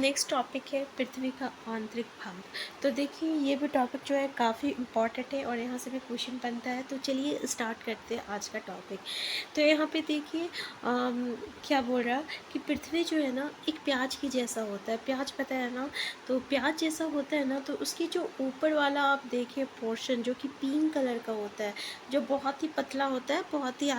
Next topic है पृथ्वी का आंतरिक भाग। तो देखिए ये भी टॉपिक जो है काफ़ी इम्पॉर्टेंट है और यहाँ से भी क्वेश्चन बनता है। तो चलिए स्टार्ट करते हैं आज का टॉपिक। तो यहाँ पे देखिए क्या बोल रहा कि पृथ्वी जो है ना एक प्याज की जैसा होता है। प्याज पता है ना, तो प्याज जैसा होता है ना, तो उसकी जो ऊपर वाला आप देखिए पोर्शन जो कि पिंक कलर का होता है, जो बहुत ही पतला होता है, बहुत ही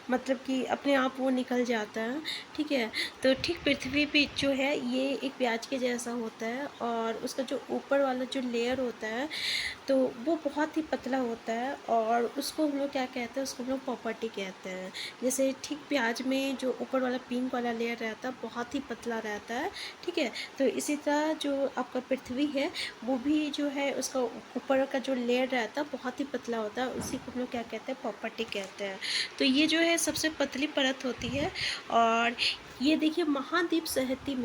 मतलब कि अपने आप वो निकल जाता है। ठीक है, तो ठीक पृथ्वी पे जो है ये एक प्याज के जैसा होता है और उसका जो ऊपर वाला जो लेयर होता है तो वो बहुत ही पतला होता है और उसको हम लोग क्या कहते हैं, उसको हम लोग प्रॉपर्टी कहते हैं। जैसे ठीक प्याज में जो ऊपर वाला पिंक वाला लेयर रहता है बहुत ही पतला रहता है। ठीक है, तो इसी तरह जो आपका पृथ्वी है वो भी जो है उसका ऊपर का जो लेयर रहता है बहुत ही पतला होता है, उसी को हम लोग क्या कहते हैं, प्रॉपर्टी कहते हैं। तो ये जो है सबसे पतली परत होती है। और ये देखिए महाद्वीप सहिती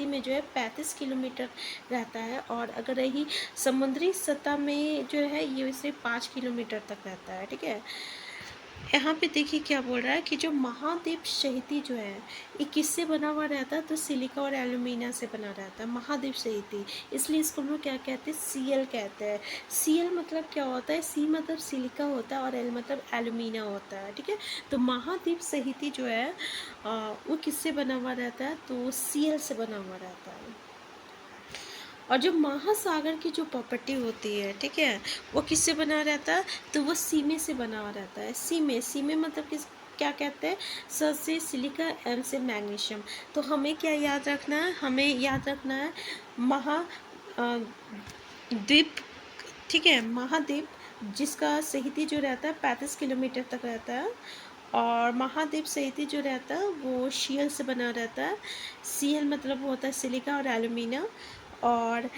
में जो है 35 किलोमीटर रहता है और अगर रही समुद्री सतह में जो है ये सिर्फ 5 किलोमीटर तक रहता है। ठीक है, यहाँ पे देखिए क्या बोल रहा है कि जो महाद्वीप शहीदी जो है ये किससे बना हुआ रहता है, तो सिलिका और एल्यूमिनियम से बना रहता है महाद्वीप शहीदी। इसलिए इसको हम लोग क्या कहते हैं, सीएल कहते हैं। सीएल मतलब क्या होता है, सी मतलब सिलिका होता है और एल मतलब एल्यूमिनियम होता है। ठीक है, तो महाद्वीप शहीदी जो है वो किससे बना हुआ रहता है, तो सीएल से बना हुआ रहता है। और जो महासागर की जो प्रॉपर्टी होती है, ठीक है, वो किससे बना रहता है, तो वो सीमे से बना हुआ रहता है। सीमे सीमे मतलब किस क्या कहते हैं, स से सिलिका, एम से मैग्नीशियम। तो हमें क्या याद रखना है, हमें याद रखना है महा द्वीप। ठीक है, महाद्वीप जिसका सहिती जो रहता है 35 किलोमीटर तक रहता है और महाद्वीप सहिती जो रहता है वो सीएल से बना रहता है। सीएल मतलब वो होता है सिलिका और एल्यूमिनियम। और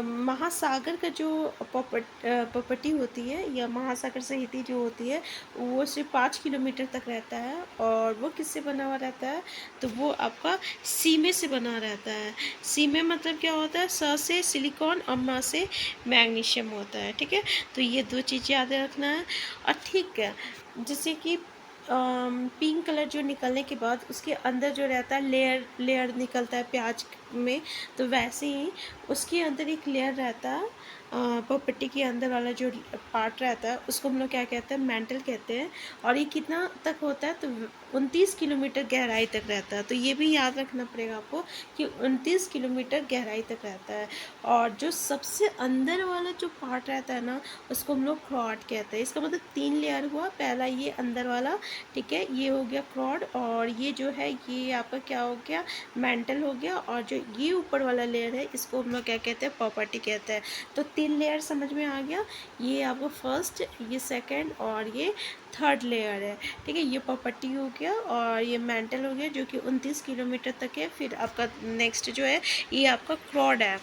महासागर का जो प्रॉपर्टी होती है या महासागर सहिती जो होती है वो सिर्फ 5 किलोमीटर तक रहता है और वो किससे बना हुआ रहता है, तो वो आपका सीमे से बना रहता है। सीमे मतलब क्या होता है, स से सिलिकॉन और म से मैग्नीशियम होता है। ठीक है, तो ये दो चीज़ याद रखना है। और ठीक है, जैसे कि पिंक कलर जो निकलने के बाद उसके अंदर जो रहता है लेयर लेयर निकलता है प्याज में, तो वैसे ही उसके अंदर एक लेयर रहता है पपट्टी के अंदर वाला जो पार्ट रहता है उसको हम लोग क्या कहते हैं, मेंटल कहते हैं। और ये कितना तक होता है, तो 29 किलोमीटर गहराई तक रहता है। तो ये भी याद रखना पड़ेगा आपको कि 29 किलोमीटर गहराई तक रहता है। और जो सबसे अंदर वाला जो पार्ट रहता है ना उसको हम लोग क्रॉड कहते हैं। इसका मतलब 3 लेयर हुआ, पहला ये अंदर वाला, ठीक है, ये हो गया क्रॉड, और ये जो है ये आपका क्या हो गया, मेंटल हो गया, और जो ये ऊपर वाला लेयर है इसको हम लोग क्या कहते हैं, प्रॉपर्टी कहते हैं। तो 3 लेयर समझ में आ गया, ये आपको फर्स्ट, ये सेकंड और ये थर्ड लेयर है। ठीक है, ये प्रॉपर्टी हो गया और ये मेंटल हो गया जो कि 29 किलोमीटर तक है। फिर आपका नेक्स्ट जो है ये आपका क्रॉड है।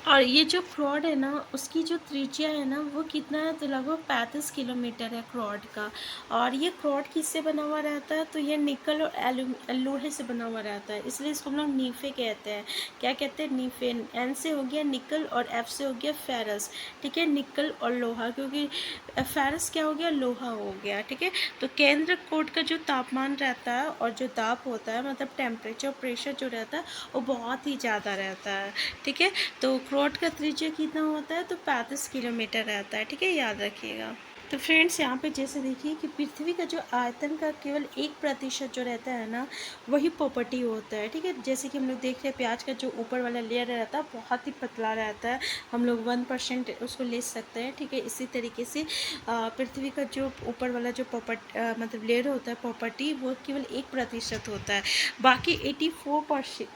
और ये जो क्रॉड है ना उसकी जो त्रिज्या है ना वो कितना है, तो लगभग 35 किलोमीटर है क्रॉड का। और ये क्रॉड किससे बना हुआ रहता है, तो ये निकल और लोहे से बना हुआ रहता है, इसलिए इसको हम लोग नीफे कहते हैं। क्या कहते हैं, नीफे। एन से हो गया निकल और एफ से हो गया फेरस। ठीक है, निकल और लोहा, क्योंकि फेरस क्या हो गया, लोहा हो गया। ठीक है, तो केंद्र कोट का जो तापमान रहता है और जो दाब होता है मतलब टेम्परेचर प्रेशर जो रहता है वो बहुत ही ज़्यादा रहता है। ठीक है, तो क्रॉड का त्रिज्या कितना होता है, तो 35 किलोमीटर रहता है। ठीक है, याद रखिएगा। तो फ्रेंड्स यहाँ पे जैसे देखिए कि पृथ्वी का जो आयतन का केवल 1% जो रहता है ना वही प्रॉपर्टी होता है। ठीक है, जैसे कि हम लोग देख रहे हैं प्याज का जो ऊपर वाला लेयर रहता है बहुत ही पतला रहता है, हम लोग 1% उसको ले सकते हैं। ठीक है, इसी तरीके से पृथ्वी का जो ऊपर वाला जो मतलब लेयर होता है प्रॉपर्टी वो केवल 1% होता है, बाकी 84%,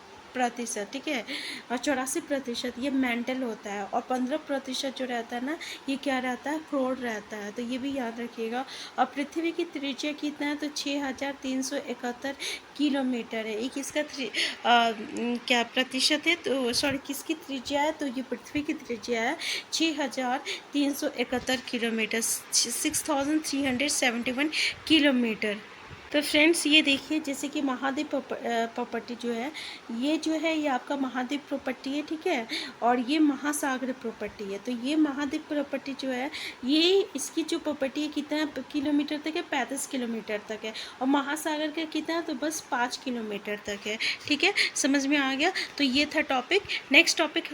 ठीक है, और 84% ये मेंटल होता है और 15% जो रहता है ना ये क्या रहता है, क्रॉड रहता है। तो ये भी याद रखिएगा। और पृथ्वी की त्रिज्या कितना है, तो 6371 किलोमीटर है। ये किसका क्या प्रतिशत है, तो सॉरी किसकी त्रिज्या है, तो ये पृथ्वी की त्रिज्या है 6371 किलोमीटर, 6371 किलोमीटर। तो फ्रेंड्स ये देखिए, जैसे कि महादेव प्रॉपर्टी जो है, ये आपका महादेव प्रॉपर्टी है, ठीक है। और ये महासागर प्रॉपर्टी है। तो ये महादेव प्रॉपर्टी जो है, ये इसकी जो प्रॉपर्टी है कितना किलोमीटर तक है, 35 किलोमीटर तक है। और महासागर का कितना, तो बस 5 किलोमीटर तक है, ठीक है। समझ में आ गया। तो ये था टॉपिक। Next topic